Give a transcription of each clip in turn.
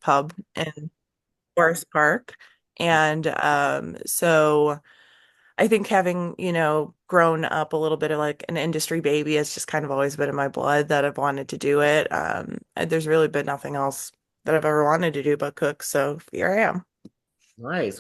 pub in Forest Park. And so I think having, grown up a little bit of like an industry baby, it's just kind of always been in my blood that I've wanted to do it. And there's really been nothing else that I've ever wanted to do but cook. So here I am. Nice.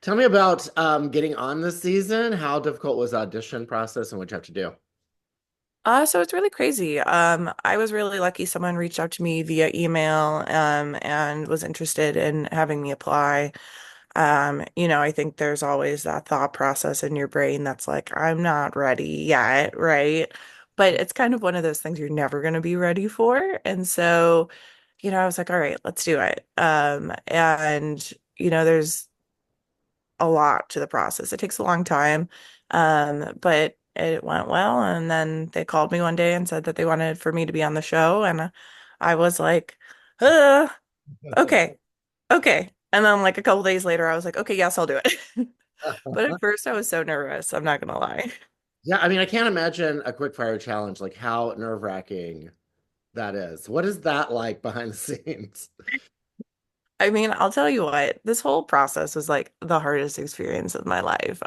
Tell me about getting on this season. How difficult was the audition process and what you have to do? So it's really crazy. I was really lucky. Someone reached out to me via email, and was interested in having me apply. I think there's always that thought process in your brain that's like, I'm not ready yet, right? But it's kind of one of those things you're never going to be ready for. And so, I was like, all right, let's do it. And, there's a lot to the process. It takes a long time. But it went well. And then they called me one day and said that they wanted for me to be on the show. And I was like, uh, okay, okay. And then like a couple days later, I was like, okay, yes, I'll do it. But at first I was so nervous, I'm not gonna lie. Yeah, I mean, I can't imagine a quick fire challenge, like how nerve-wracking that is. What is that like behind the scenes? I mean, I'll tell you what, this whole process was like the hardest experience of my life.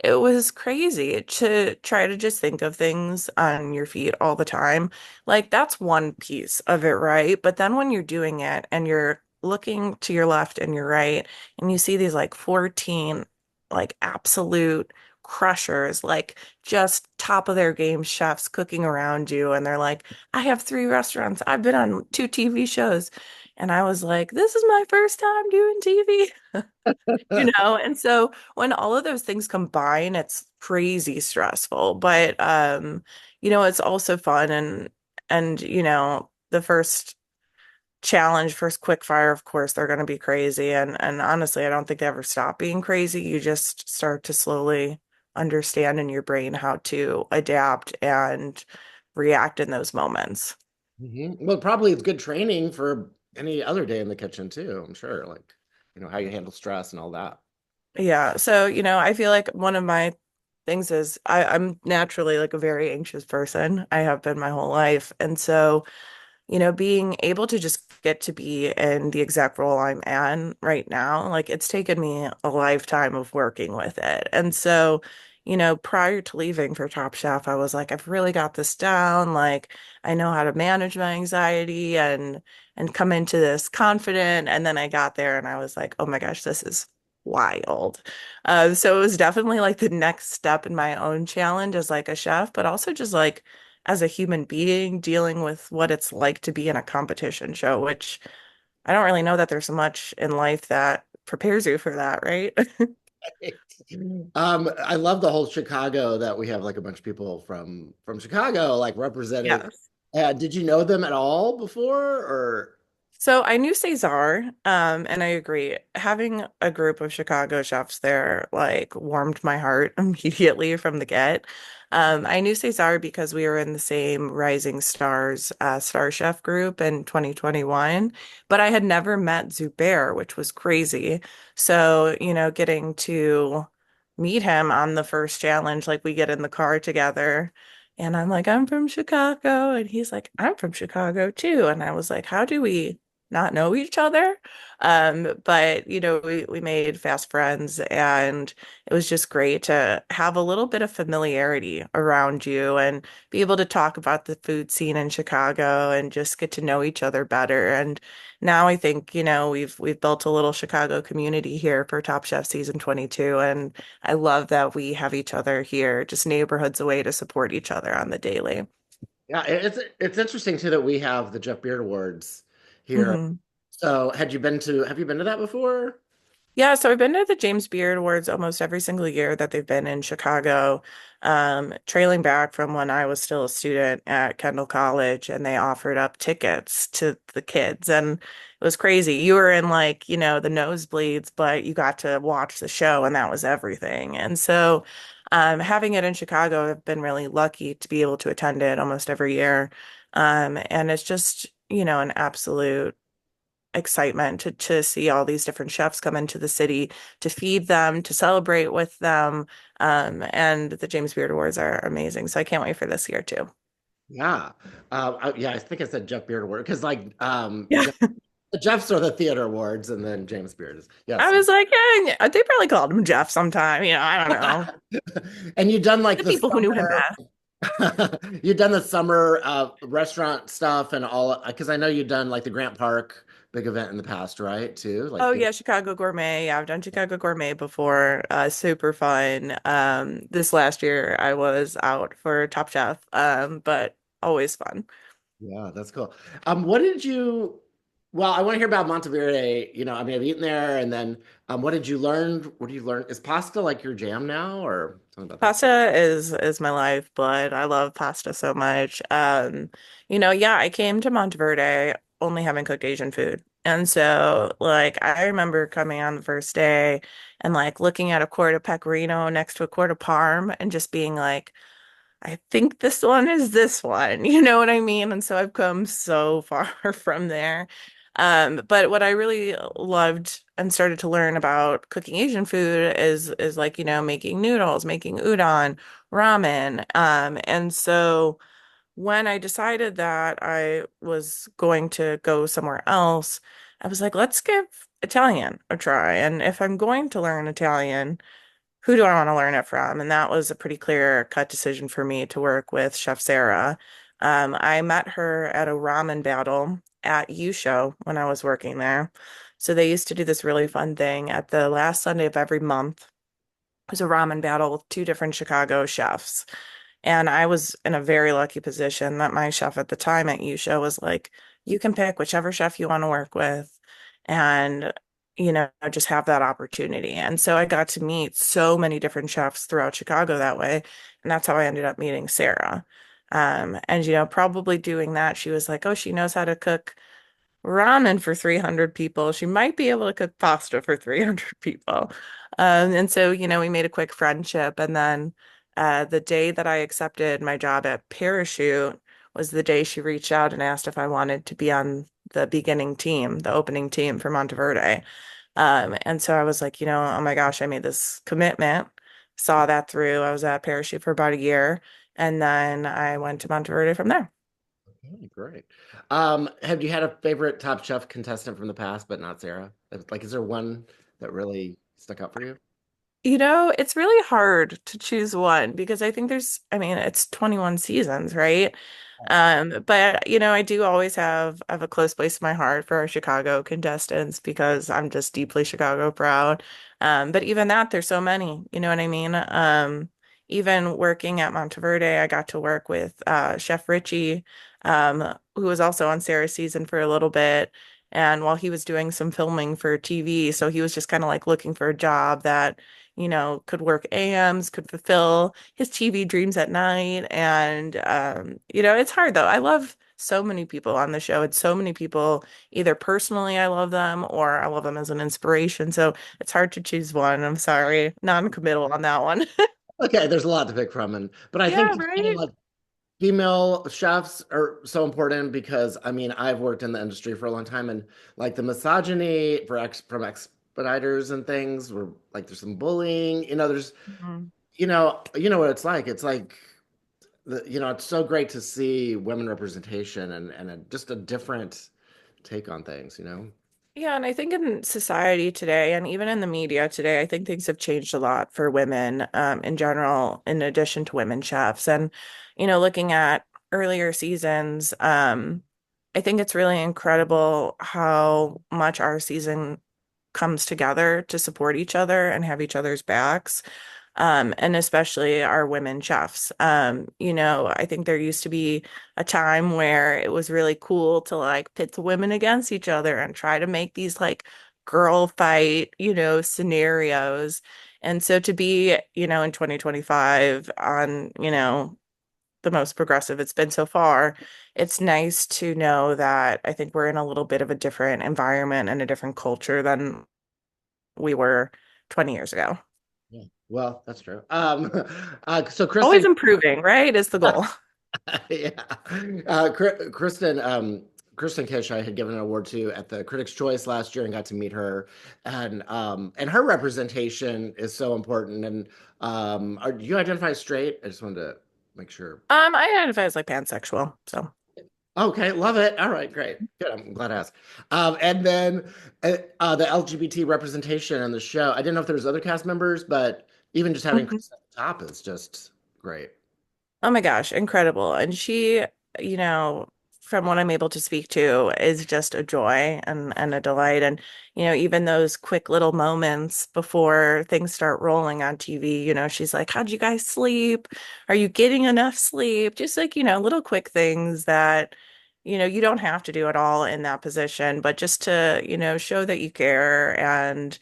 It was crazy to try to just think of things on your feet all the time. Like that's one piece of it, right? But then when you're doing it and you're looking to your left and your right, and you see these like 14 like absolute crushers, like just top of their game chefs cooking around you, and they're like, I have 3 restaurants, I've been on 2 TV shows. And I was like, this is my first time doing TV, And so when all of those things combine, it's crazy stressful, but it's also fun and the first challenge, first quick fire, of course, they're going to be crazy and honestly, I don't think they ever stop being crazy. You just start to slowly understand in your brain how to adapt and react in those moments. Well, probably it's good training for any other day in the kitchen too, I'm sure. Like, how you handle stress and all that. Yeah. So, I feel like one of my things is I'm naturally like a very anxious person. I have been my whole life. And so, being able to just get to be in the exact role I'm in right now, like it's taken me a lifetime of working with it. And so, prior to leaving for Top Chef, I was like, I've really got this down. Like, I know how to manage my anxiety and come into this confident. And then I got there and I was like, oh my gosh, this is wild. So it was definitely like the next step in my own challenge as like a chef, but also just like as a human being dealing with what it's like to be in a competition show, which I don't really know that there's so much in life that prepares you for that, right? I love the whole Chicago that we have like a bunch of people from Chicago like representing. Yes. Did you know them at all before or So I knew Cesar, and I agree. Having a group of Chicago chefs there like warmed my heart immediately from the get. I knew Cesar because we were in the same Rising Stars Star Chef group in 2021, but I had never met Zubair, which was crazy. So, getting to meet him on the first challenge, like we get in the car together. And I'm like, I'm from Chicago. And he's like, I'm from Chicago too. And I was like, how do we not know each other? But we made fast friends and it was just great to have a little bit of familiarity around you and be able to talk about the food scene in Chicago and just get to know each other better. And now I think, we've built a little Chicago community here for Top Chef season 22. And I love that we have each other here, just neighborhoods away to support each other on the daily. yeah, it's interesting too that we have the Jeff Beard Awards here. Mhm. So, have you been to that before? Yeah, so I've been to the James Beard Awards almost every single year that they've been in Chicago, trailing back from when I was still a student at Kendall College, and they offered up tickets to the kids, and it was crazy. You were in like, the nosebleeds, but you got to watch the show, and that was everything. And so, having it in Chicago, I've been really lucky to be able to attend it almost every year. And it's just, an absolute excitement to see all these different chefs come into the city to feed them, to celebrate with them. And the James Beard Awards are amazing. So I can't wait for this year too. Yeah. Yeah, I think I said Jeff Beard Award because like Yeah. The Jeffs are the theater awards, and then James Beard is I yes. was like, yeah, they probably called him Jeff sometime. I don't know. And you've done like The the people who knew him summer, best. you've done the summer restaurant stuff and all, because I know you've done like the Grant Park big event in the past, right? Too like Oh good. yeah, Chicago Gourmet. Yeah, I've done Chicago Gourmet before. Super fun. This last year I was out for Top Chef. But always fun. Yeah, that's cool. What did you? Well, I want to hear about Monteverde. I mean, I've eaten there, and then what did you learn? What did you learn? Is pasta like your jam now, or tell me about that? Pasta is my lifeblood. I love pasta so much. Yeah, I came to Monteverde only having cooked Asian food. And so like I remember coming on the first day and like looking at a quart of pecorino next to a quart of parm and just being like, I think this one is this one. You know what I mean? And so I've come so far from there. But what I really loved and started to learn about cooking Asian food is like, making noodles, making udon, ramen. And so when I decided that I was going to go somewhere else, I was like, let's give Italian a try. And if I'm going to learn Italian, who do I want to learn it from? And that was a pretty clear cut decision for me to work with Chef Sarah. I met her at a ramen battle at U Show when I was working there. So they used to do this really fun thing at the last Sunday of every month. It was a ramen battle with two different Chicago chefs. And I was in a very lucky position that my chef at the time at U-Show was like, you can pick whichever chef you want to work with and, just have that opportunity. And so I got to meet so many different chefs throughout Chicago that way. And that's how I ended up meeting Sarah. And, probably doing that, she was like, oh, she knows how to cook ramen for 300 people. She might be able to cook pasta for 300 people. And so, we made a quick friendship. And then the day that I accepted my job at Parachute was the day she reached out and asked if I wanted to be on the beginning team, the opening team for Monteverde. And so I was like, oh my gosh, I made this commitment, saw that through. I was at Parachute for about a year. And then I went to Monteverde from there. Okay, great. Have you had a favorite Top Chef contestant from the past, but not Sarah? Like, is there one that really stuck out for you? It's really hard to choose one because I mean, it's 21 seasons, right? But I do always have a close place in my heart for our Chicago contestants because I'm just deeply Chicago proud. But even that, there's so many, you know what I mean? Even working at Monteverde, I got to work with Chef Richie, who was also on Sarah's season for a little bit. And while he was doing some filming for TV, so he was just kind of like looking for a job that could work AMs, could fulfill his TV dreams at night. And, it's hard though. I love so many people on the show. It's so many people, either personally, I love them or I love them as an inspiration. So it's hard to choose one. I'm sorry, non-committal on that one. Okay, there's a lot to pick from, and but I think Yeah, right. like female chefs are so important because I mean I've worked in the industry for a long time, and like the misogyny from expediters and things, where like there's some bullying. There's Mhm. you know what it's like. It's like it's so great to see women representation and just a different take on things. Yeah, and I think in society today, and even in the media today, I think things have changed a lot for women in general, in addition to women chefs. And, looking at earlier seasons, I think it's really incredible how much our season comes together to support each other and have each other's backs. And especially our women chefs. I think there used to be a time where it was really cool to like pit the women against each other and try to make these like girl fight, scenarios. And so to be, in 2025 on, the most progressive it's been so far, it's nice to know that I think we're in a little bit of a different environment and a different culture than we were 20 years ago. Yeah. Well, that's true. So Always Kristen, improving, right? Is the goal. yeah, Kristen Kish, I had given an award to at the Critics' Choice last year and got to meet her, and her representation is so important. And do you identify as straight? I just wanted to make sure. I identify as like pansexual, so. Okay, love it. All right, great. Good. I'm glad to ask. And then the LGBT representation on the show. I didn't know if there was other cast members, but even just having Mhm. Chris at the top is just great. Oh my gosh, incredible. And she, you know, from what I'm able to speak to, is just a joy and a delight. And, even those quick little moments before things start rolling on TV, she's like, how'd you guys sleep? Are you getting enough sleep? Just like, little quick things that, you don't have to do at all in that position, but just to, show that you care. And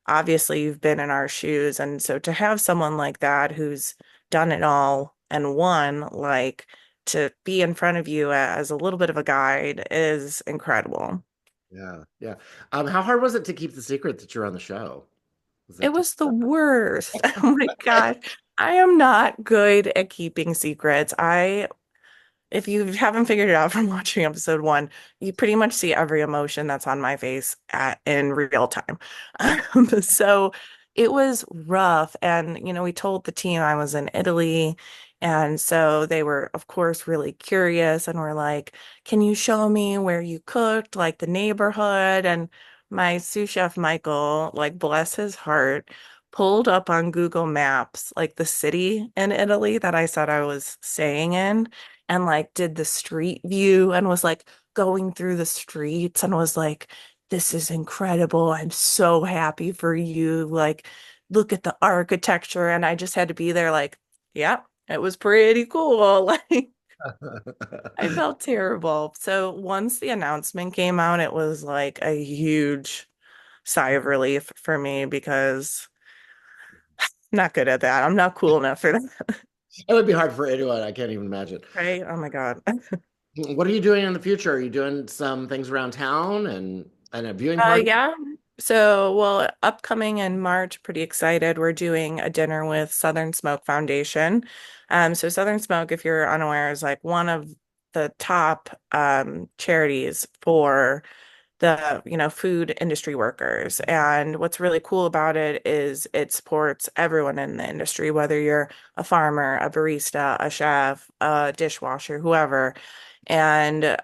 obviously you've been in our shoes. And so to have someone like that who's done it all and won, like to be in front of you as a little bit of a guide is incredible. Yeah, yeah. How hard was it to keep the secret that you're on the show? Was It that tough? was the worst. Oh my gosh. I am not good at keeping secrets. If you haven't figured it out from watching episode one, you pretty much see every emotion that's on my face in real time. So it was rough. And, we told the team I was in Italy. And so they were, of course, really curious and were like, can you show me where you cooked, like the neighborhood? And my sous chef, Michael, like, bless his heart, pulled up on Google Maps, like the city in Italy that I said I was staying in and like did the street view and was like going through the streets and was like, this is incredible. I'm so happy for you. Like, look at the architecture. And I just had to be there, like, yeah, it was pretty cool. Like, I felt terrible. So once the announcement came out, it was like a huge sigh of relief for me because I'm not good at that. I'm not cool enough for that, It would be hard for anyone. I can't even imagine. right? Oh my God. What are you doing in the future? Are you doing some things around town and a viewing party? Yeah. So, well, upcoming in March, pretty excited. We're doing a dinner with Southern Smoke Foundation. So Southern Smoke, if you're unaware, is like one of the top charities for the, food industry workers. And what's really cool about it is it supports everyone in the industry, whether you're a farmer, a barista, a chef, a dishwasher, whoever. And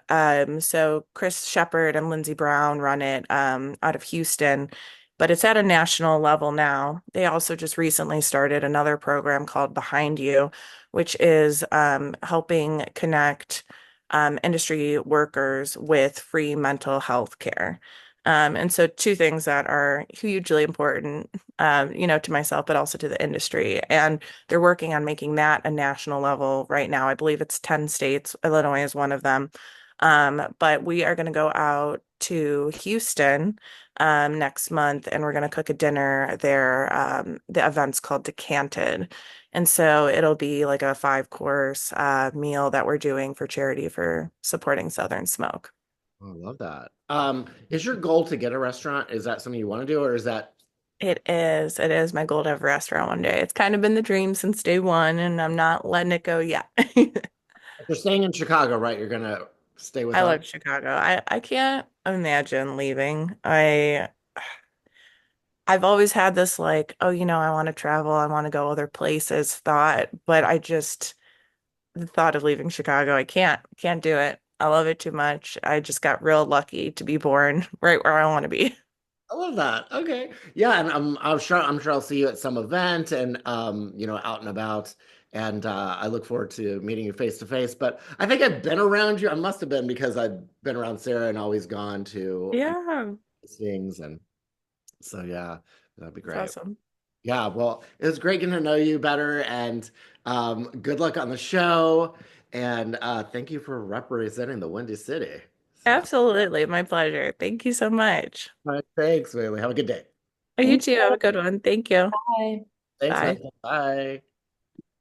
so Chris Shepard and Lindsey Brown run it out of Houston, but it's at a national level now. They also just recently started another program called Behind You, which is helping connect industry workers with free mental health care. And so two things that are hugely important, to myself, but also to the industry. And they're working on making that a national level right now. I believe it's 10 states. Illinois is one of them. But we are going to go out to Houston next month and we're going to cook a dinner there. The event's called Decanted. And so it'll be like a 5 course meal that we're doing for charity for supporting Southern Smoke. Oh, I love that. Is your goal to get a restaurant? Is that something you want to do, or is that It is. It is my goal to have a restaurant one day. It's kind of been the dream since day one, and I'm not letting it go yet. if you're staying in Chicago, right? You're gonna stay with I us? love Chicago. I can't imagine leaving. I've always had this like, oh, I want to travel, I want to go other places thought, but the thought of leaving Chicago, I can't do it. I love it too much. I just got real lucky to be born right where I want to be. I love that. Okay. Yeah, and I'm sure I'll see you at some event and out and about. And I look forward to meeting you face to face. But I think I've been around you. I must have been because I've been around Sarah and always gone to Yeah, things. And so yeah, that'd be it's great. awesome. Yeah, well, it was great getting to know you better and good luck on the show. And thank you for representing the Windy City. So, Absolutely, my pleasure. Thank you so much. all right, thanks, Bailey. Have a good day. You Thank too. Have a you. good one. Thank you. Bye. Thanks, Bye. Nathan. Bye.